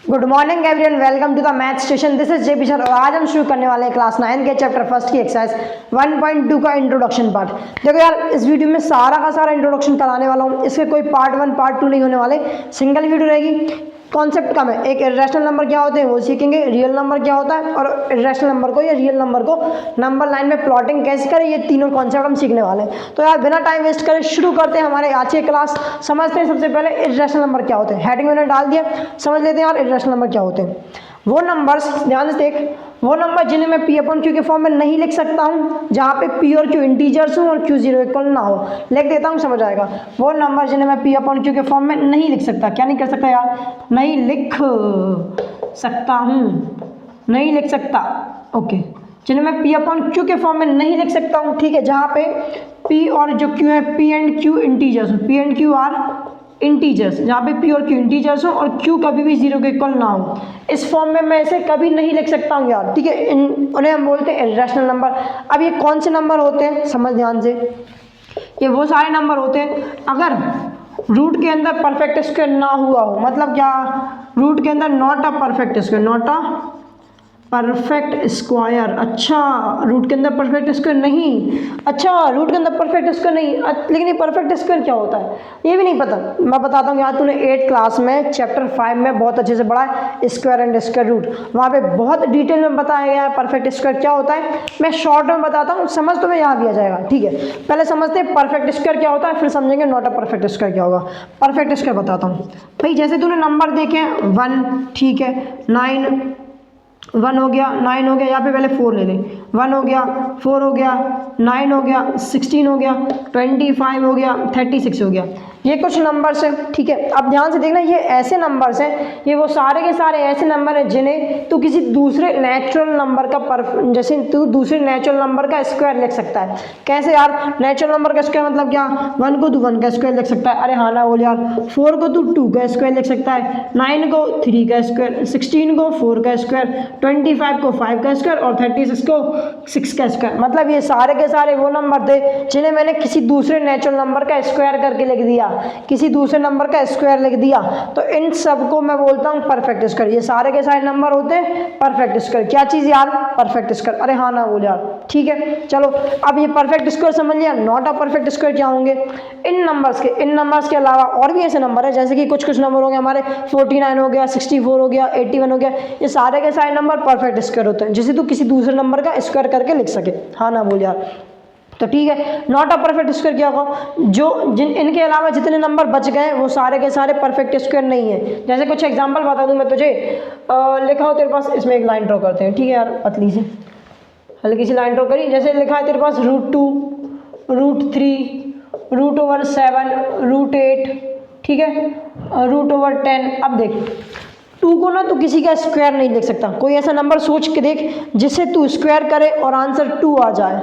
Good morning everyone, welcome to the math station. This is J P sir और आज हम शुरू करने वाले हैं क्लास 9 के चैप्टर फर्स्ट की एक्सरसाइज 1.2 का इंट्रोडक्शन पार्ट। देखो यार, इस वीडियो में सारा का सारा इंट्रोडक्शन कराने वाला हूँ। इसके कोई पार्ट 1 पार्ट 2 नहीं होने वाले, सिंगल वीडियो रहेगी। कॉन्सेप्ट कम है। एक इर्रेशनल नंबर क्या होते हैं वो सीखेंगे, रियल नंबर क्या होता है और इर्रेशनल नंबर को या रियल नंबर को नंबर लाइन में प्लॉटिंग कैसे करें, ये तीनों कॉन्सेप्ट हम सीखने वाले हैं। तो यार बिना टाइम वेस्ट करें शुरू करते हैं हमारे आज की क्लास। समझते हैं सबसे पहले इर्रेशनल नंबर क्या होते हैं। हेडिंग मैंने डाल दिया, समझ लेते हैं यार इर्रेशनल नंबर क्या होते हैं। वो नंबर्स, ध्यान से देख, वो नंबर जिन्हें मैं पी अपॉन क्यू के फॉर्म में नहीं लिख सकता हूँ, जहाँ पे पी और क्यू इंटीजर्स हूँ और क्यू जीरो इक्वल ना हो। लिख देता हूँ, समझ आएगा। वो नंबर जिन्हें मैं पी अपॉन क्यू के फॉर्म में नहीं लिख सकता, क्या नहीं कर सकता यार, नहीं लिख सकता हूँ, नहीं लिख सकता। ओके, जिन्हें मैं पी अपॉन क्यू के फॉर्म में नहीं लिख सकता हूँ, ठीक है, जहाँ पे पी और जो क्यू है, P and Q integers, P and Q R integers, जहाँ पे पी और क्यू इंटीजर्स हो और क्यू कभी भी जीरो के इक्वल ना हो, इस फॉर्म में मैं इसे कभी नहीं लिख सकता हूँ यार, ठीक है। उन्हें हम बोलते हैं इर्रेशनल नंबर। अब ये कौन से नंबर होते हैं, समझ ध्यान से। ये वो सारे नंबर होते हैं अगर रूट के अंदर परफेक्ट स्क्वायर ना हुआ हो। मतलब क्या, रूट के अंदर not a perfect square, not a perfect square. अच्छा, रूट के अंदर परफेक्ट स्क्वायर नहीं, अच्छा रूट के अंदर परफेक्ट स्क्वायर नहीं, लेकिन ये परफेक्ट स्क्वायर क्या होता है ये भी नहीं पता। मैं बताता हूँ यार, तूने 8th क्लास में चैप्टर 5 में बहुत अच्छे से पढ़ा है स्क्वायर एंड स्क्वायर रूट। वहाँ पे बहुत डिटेल में बताया गया है परफेक्ट स्क्वायर क्या होता है। मैं शॉर्ट में बताता हूँ, समझ तो मैं यहाँ भी आ जाएगा, ठीक है। पहले समझते हैं परफेक्ट स्क्वायर क्या होता है, फिर समझेंगे नॉट अ परफेक्ट स्क्वायर क्या होगा। परफेक्ट स्क्वायर बताता हूँ भाई। जैसे तूने नंबर देखे 1, ठीक है, 9 1 हो गया, 9 हो गया, यहाँ पे पहले 4 ले लें। 1 हो गया, 4 हो गया, 9 हो गया, 16 हो गया, 25 हो गया, 36 हो गया। ये कुछ नंबर्स हैं, ठीक है। अब ध्यान से देखना, ये ऐसे नंबर्स हैं, ये वो सारे के सारे ऐसे नंबर हैं जिन्हें तू किसी दूसरे नेचुरल नंबर का जैसे तू दूसरे नेचुरल नंबर का स्क्वायर लिख सकता है। कैसे यार, नेचुरल नंबर का स्क्वायर मतलब क्या, 1 को तू 1 का स्क्वायर लिख सकता है, अरे हाँ ना बोल यार। 4 को तू 2 का स्क्वायर लिख सकता है, 9 को 3 का स्क्वायर, 16 को 4 का स्क्वायर, 25 को 5 का स्क्वायर और 36 को 6 का स्क्वायर। मतलब ये सारे के सारे वो नंबर थे जिन्हें मैंने किसी दूसरे नेचुरल नंबर का स्क्वायर करके लिख दिया, किसी दूसरे नंबर का स्क्वायर लिख दिया, तो इन सबको मैं बोलता हूँ परफेक्ट स्क्वायर। ये सारे के सारे नंबर होते हैं परफेक्ट स्क्वायर। क्या चीज़ यार, परफेक्ट स्क्वायर, अरे हाँ ना बोल यार, ठीक है। चलो, अब ये परफेक्ट स्क्वायर समझ लिया। नॉट अ परफेक्ट स्क्वायर क्या होंगे, इन नंबर्स के अलावा और भी ऐसे नंबर है, जैसे कि कुछ कुछ नंबर हो गए हमारे 49 हो गया, 64 हो गया, 81 हो गया। ये सारे के सारे नंबर परफेक्ट स्क्वायर होते हैं, जिसे तू किसी दूसरे नंबर का स्क्वायर करके लिख सके, हाँ ना बोल यार। तो ठीक है, नॉट अ परफेक्ट स्क्वायर क्या होगा, इनके अलावा जितने नंबर बच गए वो सारे के सारे परफेक्ट स्क्वायर नहीं है। जैसे कुछ एग्जांपल बता दूं मैं तुझे, लिखा हो तेरे पास, इसमें एक लाइन ड्रॉ करते हैं, ठीक है यार, पतली सी हल्की सी लाइन ड्रॉ करी। जैसे लिखा है तेरे पास √2, √3, √7, √8, ठीक है, √10। अब देख, 2 को ना तू किसी का स्क्वायर नहीं लिख सकता। कोई ऐसा नंबर सोच के देख जिसे तू स्क्वायर करे और आंसर 2 आ जाए,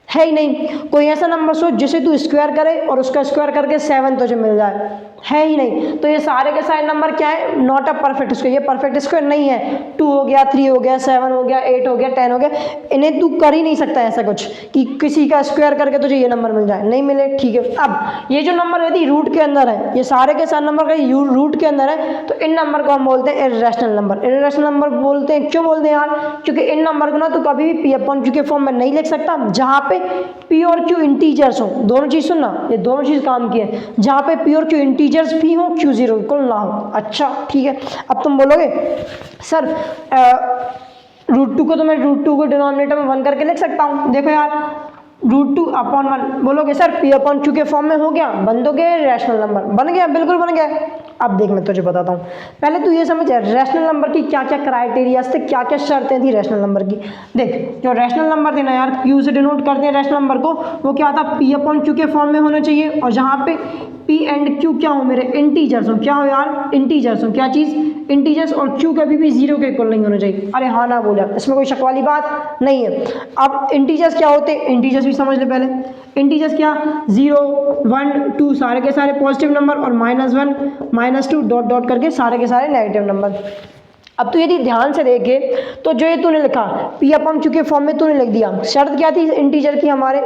है ही नहीं। कोई ऐसा नंबर सोच जिसे तू स्क्वायर करे और उसका स्क्वायर करके 7 तुझे मिल जाए, है ही नहीं। तो ये सारे के सारे नंबर क्या है, नॉट अ परफेक्ट स्क्वायर, ये परफेक्ट स्क्वायर नहीं है। 2 हो गया, 3 हो गया, 7 हो गया, 8 हो गया, 10 हो गया, इन्हें तू कर ही नहीं सकता ऐसा कुछ कि किसी का स्क्वायर करके तुझे ये नंबर मिल जाए, नहीं मिले, ठीक है। अब ये जो नंबर यदि रूट के अंदर है, ये सारे के सारे नंबर का रूट के अंदर है, तो इन नंबर को हम बोलते हैं इर्रेशनल नंबर। इर्रेशनल नंबर बोलते हैं, क्यों बोलते हैं यार, क्योंकि इन नंबर को ना तू कभी भी पी अपॉन क्यू के फॉर्म में नहीं लिख सकता, जहाँ पे पी और क्यू इंटीजर्स हो। दोनों चीज सुनना, ये दोनों चीज काम की है, जहाँ पे पी और क्यू इंटीजर्स भी हो, क्यू जीरो इक्वल ना हो। अच्छा ठीक है, अब तुम बोलोगे सर √2 को तो मैं √2 को डिनोमिनेटर में 1 करके लिख सकता हूँ। देखो यार, √2 अपॉन 1, बोलोगे सर पी अपॉन क्यू के फॉर्म में हो गया, बन तो गया रैशनल नंबर, बन गया, बिल्कुल बन गया। अब देख मैं तुझे बताता हूँ, पहले तू ये समझ रैशनल नंबर की क्या क्या क्राइटेरियाज थे, क्या क्या शर्तें थी रैशनल नंबर की। देख, जो रैशनल नंबर थे ना यार, क्यू से डिनोट करते हैं रैशनल नंबर को, वो क्या था, पी अपॉन क्यू के फॉर्म में होना चाहिए, और जहाँ पे पी एंड क्यू क्या हो मेरे, इंटीजर्स हो। क्या हो यार, इंटीजर्स हो। क्या चीज़, इंटीजर्स, और क्यू कभी भी 0 के इक्वल नहीं होना चाहिए। अरे हाँ ना बोला, इसमें कोई शक वाली बात नहीं है। अब इंटीजर्स क्या होते हैं, इंटीजर्स भी समझ ले पहले। इंटीजर्स क्या, 0, 1, 2 सारे के सारे पॉजिटिव नंबर, और -1, -2 डॉट डॉट करके सारे के सारे नेगेटिव नंबर। अब तू यदि ध्यान से देखे तो जो ये तूने लिखा पी अपन क्यू के फॉर्म में तूने लिख दिया, शर्त क्या थी इंटीजर की हमारे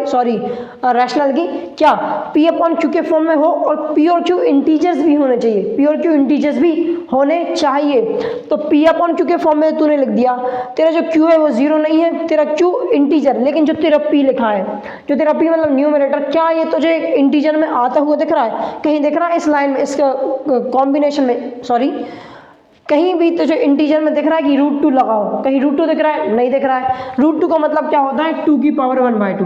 रैशनल की, क्या पी अपन क्यू के फॉर्म में हो और पी और क्यू इंटीजर्स भी होने चाहिए, पी और क्यू इंटीजर्स भी होने चाहिए। तो पी अपन क्यू के फॉर्म में तूने लिख दिया, तेरा जो क्यू है वो जीरो नहीं है, तेरा क्यू इंटीजर, लेकिन जो तेरा पी लिखा है, जो तेरा पी मतलब न्यूमरेटर, क्या ये तुझे इंटीजर में आता हुआ दिख रहा है? कहीं दिख रहा है इस लाइन में, इसका कॉम्बिनेशन में, कहीं भी तुझे इंटीजर में दिख रहा है कि √2 लगाओ? कहीं √2 दिख रहा है? नहीं दिख रहा है। √2 का मतलब क्या होता है? 2 की पावर 1/2,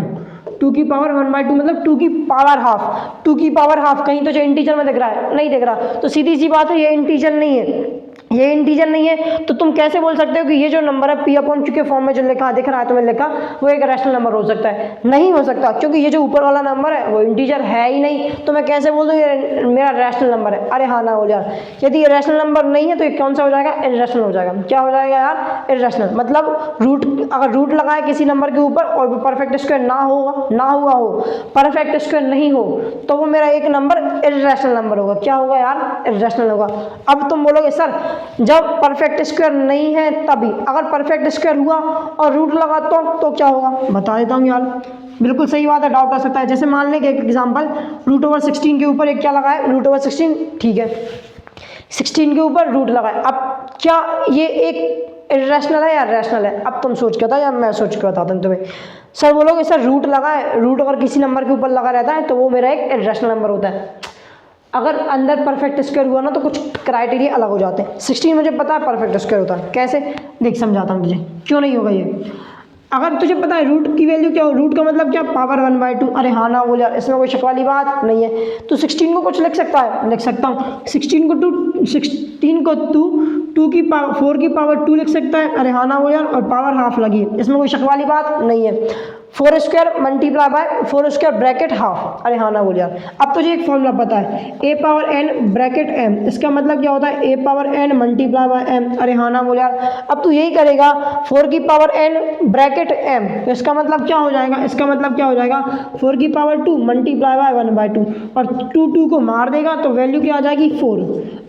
2 की पावर 1/2 मतलब 2 की पावर हाफ, 2 की पावर हाफ। कहीं तुझे इंटीजर में दिख रहा है? नहीं दिख रहा। तो सीधी सी बात है ये इंटीजर नहीं है, ये इंटीजर नहीं है। तो तुम कैसे बोल सकते हो कि ये जो नंबर है पी अपन क्यू के फॉर्म में जो लिखा दिख रहा है तुम्हें लिखा, वो एक रैशनल नंबर हो सकता है? नहीं हो सकता, क्योंकि ये जो ऊपर वाला नंबर है वो इंटीजर है ही नहीं। तो मैं कैसे बोल दूँ ये मेरा रैशनल नंबर है? अरे हाँ ना हो यार, यदि ये रैशनल नंबर नहीं है तो ये कौन सा हो जाएगा? इररेशनल हो जाएगा। क्या हो जाएगा यार? इररेशनल। मतलब अगर रूट लगाए किसी नंबर के ऊपर और वो परफेक्ट स्क्वायर ना हुआ हो, परफेक्ट स्क्वायर नहीं हो, तो वो मेरा एक नंबर इररेशनल नंबर होगा। क्या होगा यार? इररेशनल होगा। अब तुम बोलोगे सर जब परफेक्ट स्क्वायर नहीं है तभी, अगर परफेक्ट स्क्वायर हुआ और रूट लगा तो क्या होगा? बता देता हूँ यार, बिल्कुल सही बात है, डाउट आ सकता है। जैसे मान लें कि एक एग्जांपल √16 के ऊपर एक क्या लगा है? √16, ठीक है, 16 के ऊपर रूट लगाए। अब क्या ये एक इररेशनल है या रैशनल है? अब तुम सोच के बताओ या मैं सोच के बताता हूँ तुम्हें। सर बोलोगे सर रूट लगा है, रूट अगर किसी नंबर के ऊपर लगा रहता है तो वो मेरा एक इररेशनल नंबर होता है। अगर अंदर परफेक्ट स्क्वायर हुआ ना तो कुछ क्राइटेरिया अलग हो जाते हैं। 16 मुझे पता है परफेक्ट स्क्वायर होता है, कैसे देख समझाता हूँ तुझे, क्यों नहीं होगा ये। अगर तुझे पता है रूट की वैल्यू क्या हो, रूट का मतलब क्या? पावर 1/2। अरे हाँ ना बोल यार, इसमें कोई शक वाली बात नहीं है। तो 16 को कुछ लिख सकता है? लिख सकता हूँ। 16 को 2 की पावर 4 की पावर 2 लिख सकता है। अरे हाँ ना बोल यार, और पावर हाफ लगी, इसमें कोई शक वाली बात नहीं है। 4 square multiply by 4 square bracket half. अरे हाँ ना बोल यार। अब तुझे एक फॉर्मूला पता है a power n bracket m, इसका मतलब क्या होता है? a power n multiply by m। अरे हाँ ना बोल यार। अब तू यही करेगा 4 की पावर n ब्रैकेट m, तो इसका मतलब क्या हो जाएगा? इसका मतलब क्या हो जाएगा? 4 की पावर 2 मल्टीप्लाई बाय 1/2, और 2 को मार देगा तो वैल्यू क्या आ जाएगी? 4।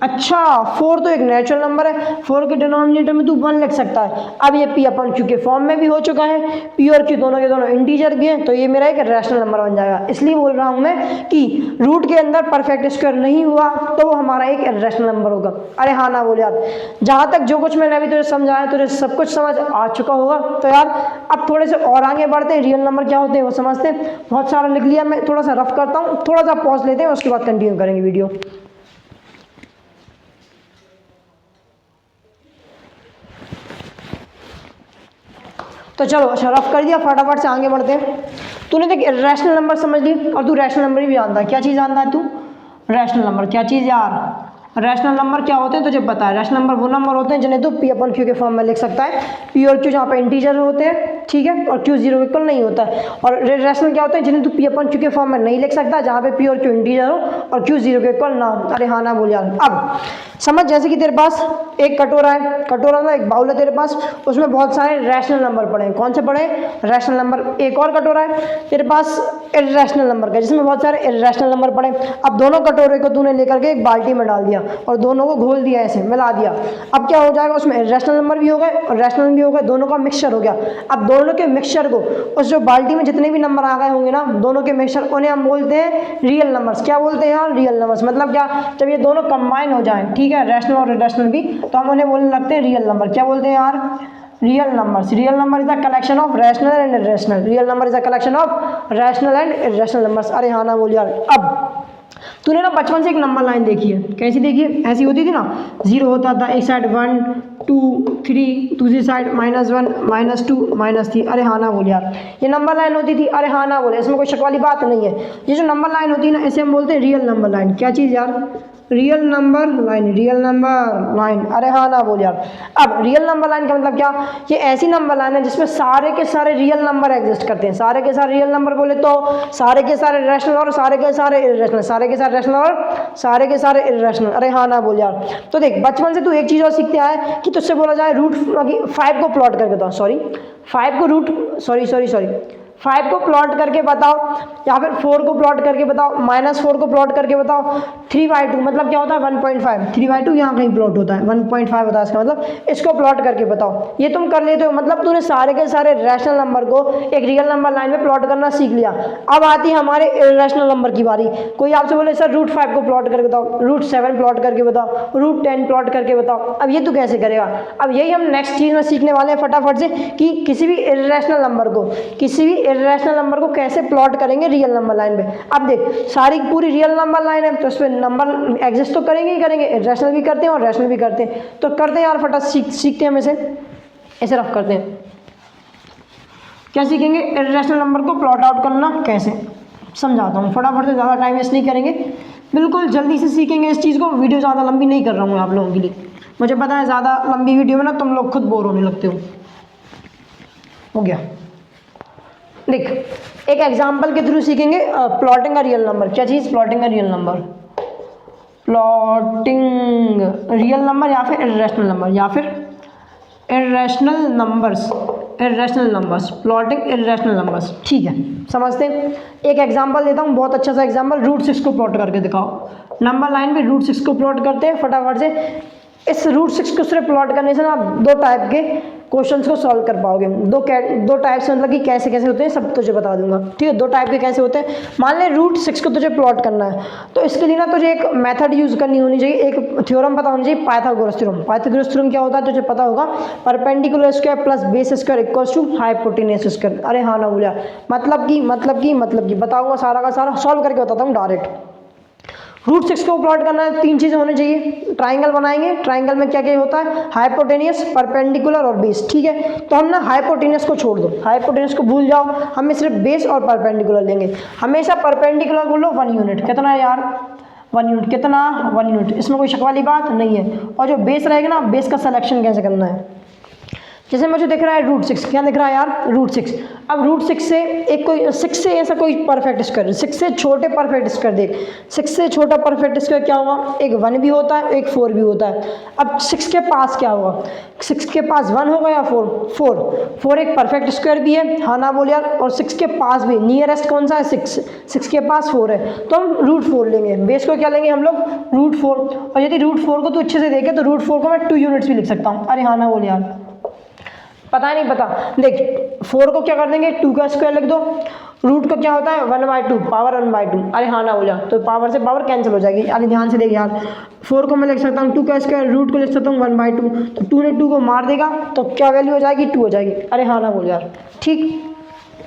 अच्छा 4 तो एक नेचुरल नंबर है, 4 के डिनोमिनेटर में तू 1 लिख सकता है। अब ये पी अपन क्यू के फॉर्म में भी हो चुका है, पी और क्यू दोनों के दोनों इंटीजर भी हैं, तो ये मेरा एक रैशनल नंबर बन जाएगा। इसलिए बोल रहा हूँ मैं कि रूट के अंदर परफेक्ट स्क्वायर नहीं हुआ तो वो हमारा एक रैशनल नंबर होगा। अरे हाँ ना बोल यार। जहाँ तक जो कुछ मैंने अभी तुझे समझाया तुझे सब कुछ समझ आ चुका होगा। तो यार अब थोड़े से और आगे बढ़ते हैं, रियल नंबर क्या होते हैं वो समझते हैं। बहुत सारा लिख लिया, मैं थोड़ा सा रफ करता हूँ, थोड़ा सा पॉज लेते हैं, उसके बाद कंटिन्यू करेंगे वीडियो। तो चलो अच्छा रफ कर दिया, फटाफट से आगे बढ़ते हैं। तूने देख रैशनल नंबर समझ ली, और तू रैशनल नंबर भी जानता है। क्या चीज़ जानता है तू? Rational number. क्या चीज़ यार? रैशनल नंबर क्या होते हैं तुझे पता है? रैशनल नंबर वो नंबर होते हैं जिन्हें तू पी अपन क्यू के फॉर्म में लिख सकता है। पी और क्यू जहाँ पे इंटीजर होते हैं, ठीक है, और क्यू जीरो इक्वल नहीं होता है। और रैशनल क्या होते हैं जिन्हें तू पी अपन क्यू के फॉर्म में नहीं लिख सकता, जहाँ पे पी और क्यू इंटीजर हो और क्यू जीरो के इक्वल ना हो। अरे हाँ ना बोल यार। अब समझ, जैसे कि तेरे पास एक कटोरा है, कटोरा में एक बाउल है तेरे पास, उसमें बहुत सारे रैशनल नंबर पड़े हैं। कौन से पड़े? Rational number. एक और कटोरा है तेरे पास इररेशनल नंबर का, जिसमें बहुत सारे इररेशनल नंबर पड़े। अब दोनों कटोरे को तूने लेकर के एक बाल्टी में डाल दिया और दोनों को घोल दिया, ऐसे मिला दिया। अब क्या हो जाएगा? उसमें इररेशनल नंबर भी हो गए और रैशनल भी हो गए, दोनों का मिक्सचर हो गया। अब दोनों के मिक्सचर को, उस जो बाल्टी में जितने भी नंबर आ गए होंगे ना, दोनों के मिक्सचर, उन्हें हम बोलते हैं रियल नंबर्स। क्या बोलते हैं यार? Real numbers. मतलब क्या? जब ये दोनों कंबाइन हो जाएं, ठीक है, रैशनल और इररेशनल भी, तो हम उन्हें बोलने लगते हैं रियल नंबर। क्या बोलते हैं यार? Real numbers. Real number is the collection of rational and irrational. Real number is the collection of rational and irrational numbers. अरे हाँ ना बोल यार। अब तूने ना बचपन से एक नंबर लाइन देखी है, कैसी देखी है? ऐसी होती थी ना, 0 होता था, एक साइड 1 2 3, दूसरी साइड -1 -2 -3। अरे हाँ ना बोल यार, ये नंबर लाइन होती थी। अरे हाँ ना बोले, इसमें कोई शक वाली बात नहीं है। ये जो नंबर लाइन होती है ना, इसे हम बोलते हैं रियल नंबर लाइन। क्या चीज़ यार? Real number line. Real number line. अरे हाँ ना बोल यार। अब रियल नंबर लाइन का मतलब क्या? ये ऐसी नंबर लाइन है जिसमें सारे के सारे रियल नंबर एग्जिस्ट करते हैं। सारे के सारे रियल नंबर बोले तो सारे के सारे रैशनल और सारे के सारे इररेशनल, सारे के सारे रैशनल और सारे के सारे इररेशनल। अरे हाँ ना बोल यार। तो देख, बचपन से तू एक चीज़ और सीखते आया है कि तुझसे बोला जाए √5 को प्लॉट करके दो, सॉरी 5 को 5 को प्लॉट करके बताओ, या फिर 4 को प्लॉट करके बताओ, -4 को प्लॉट करके बताओ, 3/2 मतलब क्या होता है 1.5, 3/2 यहाँ कहीं प्लॉट होता है, 1.5 होता है इसका मतलब, इसको प्लॉट करके बताओ। ये तुम कर लेते हो, मतलब तूने सारे के सारे रैशनल नंबर को एक रियल नंबर लाइन में प्लॉट करना सीख लिया। अब आती है हमारे इर्रेशनल नंबर की बारी। कोई आपसे बोले सर √5 को प्लॉट करके बताओ, √7 प्लॉट करके बताओ, √10 प्लॉट करके बताओ, अब ये तू कैसे करेगा? अब यही हम नेक्स्ट चीज़ में सीखने वाले हैं फटाफट से कि किसी भी इर्रेशनल नंबर को कैसे प्लॉट करेंगे रियल नंबर लाइन में। अब देख सारी पूरी रियल नंबर लाइन है तो इसमें नंबर एग्जिस्ट तो करेंगे ही करेंगे, इर्रेशनल भी करते हैं और रैशनल भी करते हैं। तो करते हैं यार फटाफट सीखते हैं हम ऐसे रफ करते हैं। क्या सीखेंगे? इर्रेशनल नंबर को प्लॉट आउट करना कैसे, समझाता हूँ फटाफट से, ज़्यादा टाइम वेस्ट नहीं करेंगे, बिल्कुल जल्दी से सीखेंगे इस चीज़ को। वीडियो ज़्यादा लंबी नहीं कर रहा हूँ आप लोगों के लिए, मुझे पता है ज़्यादा लंबी वीडियो में ना तुम लोग खुद बोर होने लगते हो गया। देख एक एग्जाम्पल के थ्रू सीखेंगे प्लॉटिंग का रियल नंबर। क्या चीज़? प्लॉटिंग का real number, plotting real number या फिर इर्रेशनल नंबर, या फिर irrational numbers, plotting irrational numbers. ठीक है, समझते हैं। एक एग्जांपल देता हूँ, बहुत अच्छा सा एग्जांपल, √6 को प्लॉट करके दिखाओ। नंबर लाइन पे √6 को प्लॉट करते हैं फटाफट से। इस √6 को सिर्फ प्लॉट करने से ना आप 2 टाइप के क्वेश्चंस को सॉल्व कर पाओगे। दो टाइप से, मतलब कि कैसे कैसे होते हैं सब तुझे बता दूंगा। ठीक है, 2 टाइप के कैसे होते हैं। मान ले √6 को तुझे प्लॉट करना है, तो इसके लिए ना तुझे एक मेथड यूज़ करनी होनी चाहिए, एक थ्योरम पता होना चाहिए, पाइथागोरस थ्योरम। पाइथागोरस थ्योरम क्या होता है तुझे पता होगा, perpendicular square plus base square equals to hypotenuse square. अरे हाँ ना बोला, मतलब कि बताऊंगा सारा का सारा, सॉल्व करके बताता हूँ डायरेक्ट। √6 को प्लॉट करना है, 3 चीज़ें होनी चाहिए। ट्राइंगल बनाएंगे, ट्राइंगल में क्या क्या होता है, हाइपोटेनियस, परपेंडिकुलर और बेस। ठीक है, तो हम ना हाइपोटेनियस को छोड़ दो, हाइपोटेनियस को भूल जाओ, हमें सिर्फ बेस और परपेंडिकुलर लेंगे। हमेशा परपेंडिकुलर बोलो 1 यूनिट। कितना है यार? 1 यूनिट। कितना? 1 यूनिट। इसमें कोई शक वाली बात नहीं है। और जो बेस रहेगा ना, बेस का सिलेक्शन कैसे करना है, जैसे मुझे दिख रहा है √6, क्या दिख रहा है यार? √6। अब √6 से एक कोई 6 से ऐसा कोई परफेक्ट स्क्वायर, 6 से छोटे परफेक्ट स्क्वायर देख, 6 से छोटा परफेक्ट स्क्वायर क्या होगा? एक 1 भी होता है, एक 4 भी होता है। अब 6 के पास क्या होगा? 6 के पास 1 होगा या 4 एक परफेक्ट स्क्वायर भी है, हाँ ना बोल यार। और 6 के पास भी नियरेस्ट कौन सा है? 6 के पास 4 है, तो हम √4 लेंगे। बेस को क्या लेंगे हम लोग? √4। और यदि √4 को तो अच्छे से देखें तो √4 को मैं 2 यूनिट्स भी लिख सकता हूँ। अरे हाँ ना बोल यार, पता नहीं पता। देख 4 को क्या कर देंगे? 2 का स्क्वायर लिख दो। रूट का क्या होता है? 1/2, पावर 1/2। अरे हाँ ना हो जा, तो पावर से पावर कैंसिल हो जाएगी। अरे ध्यान से देख यार, 4 को मैं लिख सकता हूँ 2 का स्क्वायर, रूट को लिख सकता हूँ 1/2, तो 2 ने 2 को मार देगा तो क्या वैल्यू हो जाएगी? 2 हो जाएगी। अरे हाँ ना बोल यार, ठीक,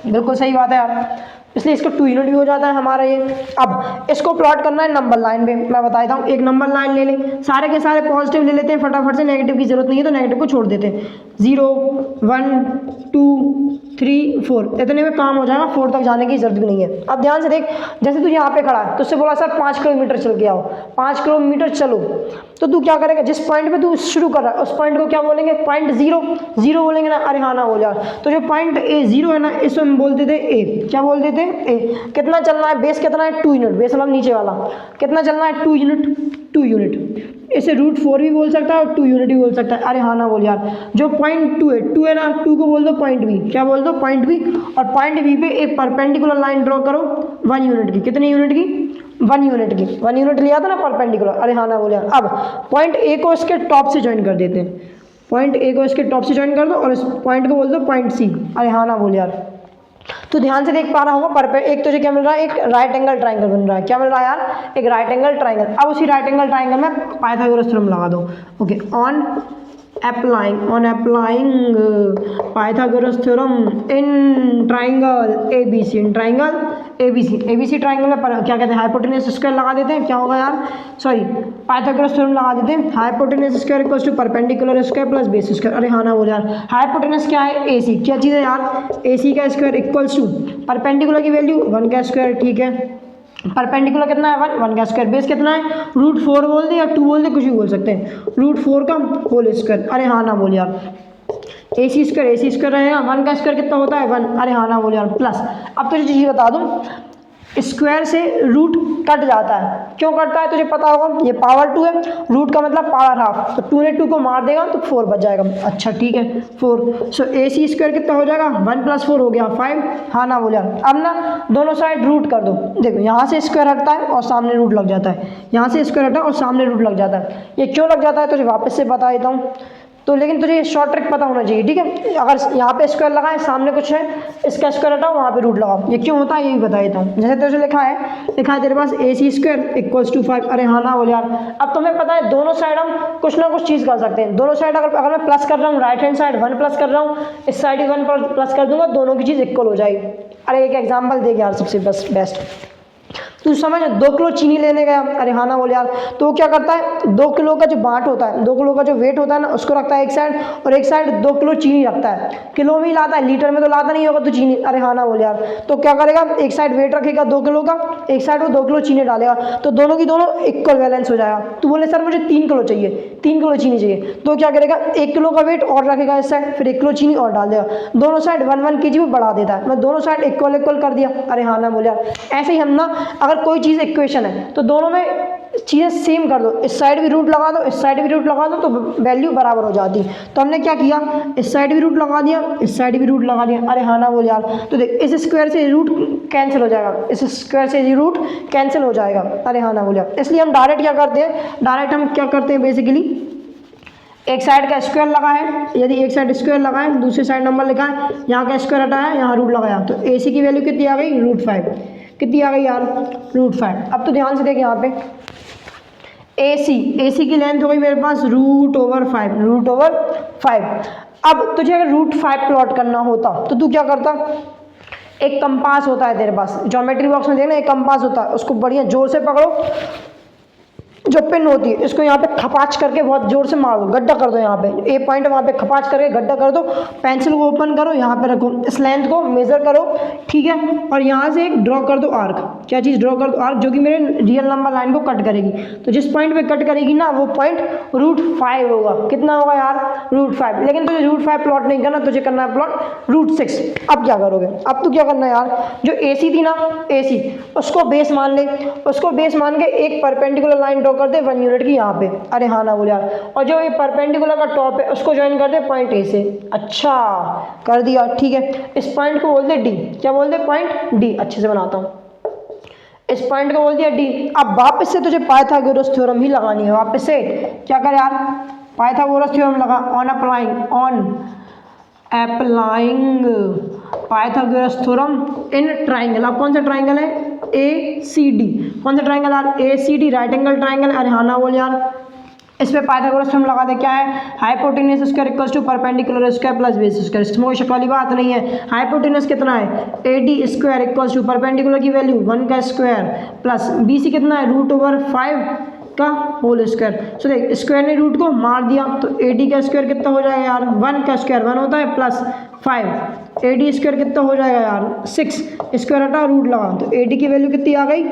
बिल्कुल सही बात है यार, इसलिए इसको 2 यूनिट भी हो जाता है हमारा ये। अब इसको प्लॉट करना है नंबर लाइन पे, मैं बता देता हूँ। एक नंबर लाइन ले लें, सारे के सारे पॉजिटिव ले लेते हैं फटाफट से, नेगेटिव की जरूरत नहीं है तो नेगेटिव को छोड़ देते हैं। 0 1 2 3 4 इतने में काम हो जाएगा, 4 तक जाने की जरूरत भी नहीं है। अब ध्यान से देख, जैसे तू यहाँ पे खड़ा है तो उससे बोला सर 5 किलोमीटर चल के आओ, 5 किलोमीटर चलो, तो तू क्या करेगा? जिस पॉइंट पे तू शुरू कर रहा है उस पॉइंट को क्या बोलेंगे? पॉइंट 0 बोलेंगे ना। अरे हाँ ना बोल यार, तो जो पॉइंट A0 है ना, इसको हम बोल देते ए। क्या बोल देते? ए। कितना चलना है? बेस कितना है? 2 यूनिट। बेस मतलब नीचे वाला कितना चलना है? 2 यूनिट। इसे √4 भी बोल सकता है और 2 यूनिट भी बोल सकता है। अरे हाँ ना बोल यार, जो पॉइंट 2 है ना, 2 को बोल दो पॉइंट बी। क्या बोल दो? Point B. और पॉइंट बी पे एक परपेंडिकुलर लाइन ड्रॉ करो 1 यूनिट की। कितनी यूनिट की? 1 यूनिट की। 1 यूनिट लिया था ना परपेंडिकुलर। अरे हाँ ना बोल यार। अब पॉइंट ए को इसके टॉप से ज्वाइन कर देते हैं, पॉइंट ए को इसके टॉप से ज्वाइन कर दो और इस पॉइंट को बोल दो पॉइंट सी। अरे हाँ ना बोल यार, तो ध्यान से देख पा रहा होगा, एक तुझे क्या मिल रहा है? एक राइट एंगल ट्राइंगल बन रहा है। क्या मिल रहा है यार? एक राइट एंगल ट्राइंगल। अब उसी राइट एंगल ट्राइंगल में पाइथागोरस थ्योरम लगा दो। Okay, on applying Pythagoras theorem in triangle ABC, in triangle ABC triangle में क्या कहते हैं? हाइपोटेन्यूज स्क्वायर लगा देते हैं। क्या होगा यार? सॉरी, पाइथागोरस थ्योरम लगा देते हैं। Hypotenuse square equals to perpendicular square plus base square. अरे हाँ ना बोल यार, हाइपोटेन्यूज क्या है? AC। क्या चीज़ है यार? AC का स्क्वायर इक्वल्स टू परपेंडिकुलर की वैल्यू 1 का स्क्वायर। ठीक है, परपेंडिकुलर कितना है? 1 का स्क्वायर। बेस कितना है? √4 बोल दे या 2 बोल दे, कुछ भी बोल सकते हैं। √4 का होल स्क्वायर। अरे हाँ ना बोल यार, AC स्क्वायर रहेगा। 1 का स्क्वायर कितना होता है? 1। अरे हाँ ना बोल यार, प्लस। अब तो चीज़ बता दूँ, स्क्वायर से रूट कट जाता है, क्यों करता है तुझे पता होगा, ये पावर 2 है, रूट का मतलब पावर हाफ, तो 2 ने 2 को मार देगा तो 4 बच जाएगा। अच्छा ठीक है 4, सो ए सी स्क्वायर कितना हो जाएगा 1 + 4 हो गया 5, हाँ ना बोले। अब ना दोनों साइड रूट कर दो, देखो यहाँ से स्क्वायर हटता है और सामने रूट लग जाता है, यहाँ से स्क्वायर हटा और सामने रूट लग जाता है। ये क्यों लग जाता है तुझे वापस से बता देता हूँ, तो लेकिन तुझे शॉर्ट ट्रिक पता होना चाहिए, ठीक है। अगर यहाँ पे स्क्वायर लगाए, सामने कुछ है, इसका स्क्वायर हटाओ, वहाँ पे रूट लगाओ, ये क्यों होता है ये भी बता देता हूँ। जैसे तुझे लिखा है तेरे पास AC स्क्वायर इक्वल्स टू 5, अरे हाँ ना बोले यार। अब तुम्हें पता है दोनों साइड हम कुछ ना कुछ चीज़ कर सकते हैं, दोनों साइड अगर मैं प्लस कर रहा हूँ, राइट हैंड साइड 1 प्लस कर रहा हूँ, इस साइड 1 प्लस कर दूंगा, दोनों की चीज़ इक्वल हो जाएगी। अरे एक एग्जाम्पल देख यार सबसे बेस्ट, तू समझ 2 किलो चीनी लेने गया, अरे हाँ ना बोले यार, तो क्या करता है 2 किलो का जो बाट होता है, 2 किलो का जो वेट होता है ना, उसको रखता है एक साइड, और एक साइड 2 किलो चीनी रखता है। किलो में ही लाता है, लीटर में तो लाता नहीं होगा तो चीनी, अरे हाँ ना बोले यार। तो क्या करेगा, एक साइड वेट रखेगा 2 किलो का, एक साइड वो 2 किलो चीनी डालेगा, तो दोनों की दोनों इक्वल बैलेंस हो जाएगा। तो बोले सर मुझे 3 किलो चाहिए, 3 किलो चीनी चाहिए, तो क्या करेगा 1 किलो का वेट और रखेगा इस साइड, फिर 1 किलो चीनी और डाल देगा, दोनों साइड 1 kg में बढ़ा देता है। मैं दोनों साइड इक्वल कर दिया, अरे हाँ ना बोले यार। ऐसे ही हम ना अगर कोई चीज़ इक्वेशन है तो दोनों में चीज़ें सेम कर दो, इस साइड भी रूट लगा दो, इस साइड भी रूट लगा दो, तो वैल्यू बराबर हो जाती है। तो हमने क्या किया, इस साइड भी रूट लगा दिया, इस साइड भी रूट लगा दिया, अरे हाँ ना बोल यार। तो देख इस स्क्वायर से रूट कैंसिल हो जाएगा, इस स्क्वायर से रूट कैंसिल हो जाएगा, अरे हाँ ना बोल यार। इसलिए हम डायरेक्ट क्या करते हैं, बेसिकली एक साइड का स्क्वायर लगा है, यदि एक साइड स्क्वायर लगा है, दूसरी साइड नंबर लिखा है, यहाँ का स्क्वायर हटाया, यहाँ रूट लगाया, तो AC की वैल्यू कितनी आ गई √5, कितनी आ गई यार √5। अब तो ध्यान से देख यहाँ पे AC की लेंथ हो गई मेरे पास √5। अब तुझे अगर √5 प्लॉट करना होता तो तू क्या करता, एक कंपास होता है तेरे पास, ज्योमेट्री बॉक्स में देखना एक कंपास होता है, उसको बढ़िया जोर से पकड़ो, जो पिन होती है इसको यहाँ पे खपाच करके बहुत जोर से मार दो, गड्ढा कर दो, यहाँ पे ए पॉइंट वहाँ पे खपाच करके गड्ढा कर दो, पेंसिल को ओपन करो, यहाँ पे रखो, इस लेंथ को मेजर करो, ठीक है, और यहाँ से एक ड्रॉ कर दो आर्क, क्या चीज़ ड्रॉ कर दो आर्क, जो कि मेरे रियल नंबर लाइन को कट करेगी। तो जिस पॉइंट पे कट करेगी ना वो पॉइंट √5 होगा, कितना होगा यार √5। लेकिन तुझे √5 प्लॉट नहीं करना, तुझे करना है प्लॉट √6। अब क्या करोगे, अब तो क्या करना है यार, जो AC थी ना AC, उसको बेस मान ले, उसको बेस मान के एक परपेंडिकुलर लाइन ड्रॉ कर दे 1 यूनिट की यहाँ पे, अरे हाँ ना बोले यार, और जो ये परपेंडिकुलर का टॉप है उसको ज्वाइन कर दे पॉइंट A से। अच्छा कर दिया, ठीक है, इस पॉइंट को बोल दे D, क्या बोल दे पॉइंट D, अच्छे से बनाता हूँ, इस पॉइंट को बोल दिया D। अब वापस से तुझे पाइथागोरस थ्योरम ही लगानी है, वापस से क्या कर यार, पाइथागोरस थ्योरम लगा, on applying Pythagoras theorem in triangle. अब कौन सा ट्राइंगल है, ACD, कौन सा ट्राइंगल यार, ACD, राइट एंगल ट्राइंगल, अरे हाँ ना बोल यार। इस पे पाइथागोरस थ्योरम लगा दे, क्या है, hypotenuse square equals to perpendicular square plus base square. इसमें कोई शक वाली बात नहीं है, हाइपोटेन्यूज कितना है AD square equals to perpendicular की वैल्यू 1 का स्क्वायर प्लस BC कितना है √5 का होल स्क्वायर। सो देख स्क्वायर ने रूट को मार दिया, तो AD का स्क्वायर कितना हो जाएगा यार, 1 का स्क्वायर 1 होता है प्लस 5, AD स्क्वायर कितना हो जाएगा यार 6, स्क्वायर हटा रूट लगा, तो AD की वैल्यू कितनी आ गई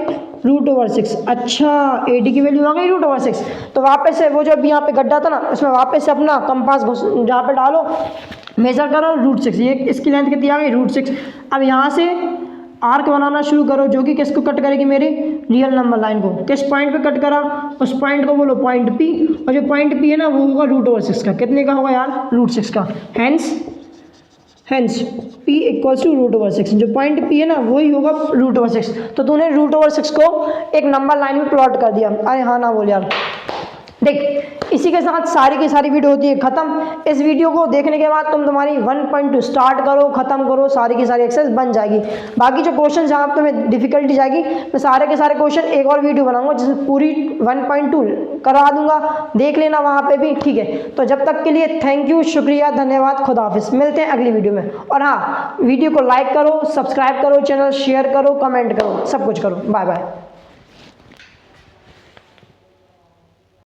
√6। अच्छा AD की वैल्यू आ गई √6। तो वापस से वो जो अभी यहाँ पे गड्ढा था ना, उसमें वापस से अपना कंपास जहाँ पे डालो, मेजर करो √6, ये इसकी लेंथ कितनी आ गई √6। अब यहाँ से आर्क बनाना शुरू करो, जो कि किसको कट करेगी, मेरे रियल नंबर लाइन को। किस पॉइंट पे कट करा, उस पॉइंट को बोलो पॉइंट P, और जो पॉइंट P है ना वो होगा √6 का, कितने का होगा यार √6 का, हेंस P इक्वल्स टू √6, जो पॉइंट P है ना वही होगा √6। तो तूने √6 को एक नंबर लाइन में प्लॉट कर दिया, अरे हाँ ना बोल यार। देख इसी के साथ सारी की सारी वीडियो होती है ख़त्म। इस वीडियो को देखने के बाद तुम्हारी 1.2 स्टार्ट करो, ख़त्म करो, सारी की सारी एक्सरसाइज बन जाएगी। बाकी जो क्वेश्चन जहाँ तुम्हें डिफिकल्टी जाएगी, मैं सारे के सारे क्वेश्चन एक और वीडियो बनाऊंगा जिसमें पूरी 1.2 करवा दूंगा, देख लेना वहाँ पे भी, ठीक है। तो जब तक के लिए थैंक यू, शुक्रिया, धन्यवाद, खुदा हाफिज़, मिलते हैं अगली वीडियो में। और हाँ, वीडियो को लाइक करो, सब्सक्राइब करो, चैनल शेयर करो, कमेंट करो, सब कुछ करो। Bye bye.